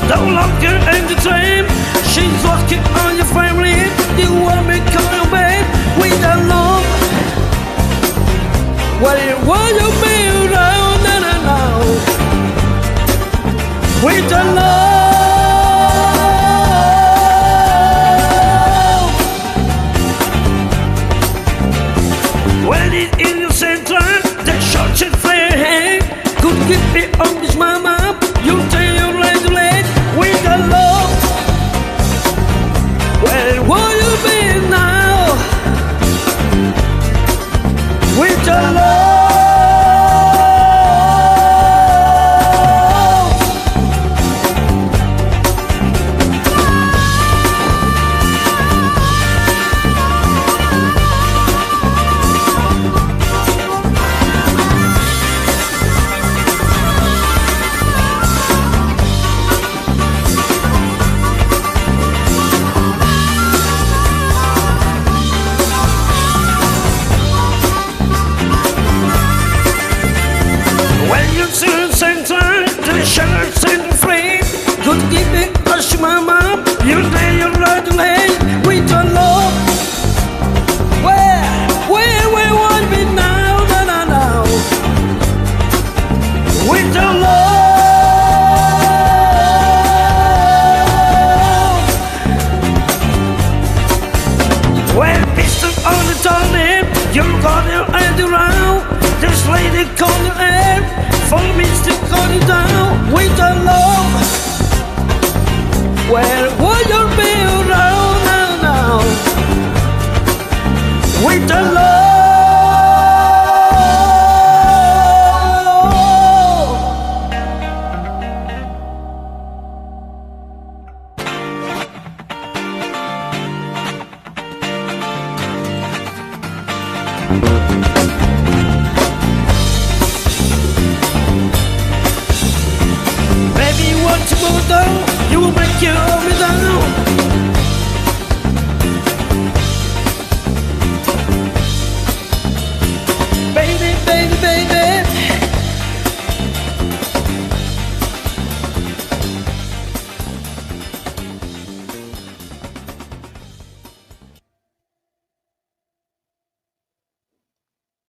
no longer entertain. She's walking on your family. You want me call your man with the love. Well, you want you be around, no. With the love. When it's in your center, the short and flare hand could give me on this mama. You tell your right to let with the love. Well, will you be now? With the love. Shirts and frame, could give me hush, mama. You lay your right leg with the love. Where we want me now, no. With the love. Well, pistol on the turnip, you got your hand around. This lady called the air. For me to cut it down with the love. Well, will you be around now? With the love. You will make your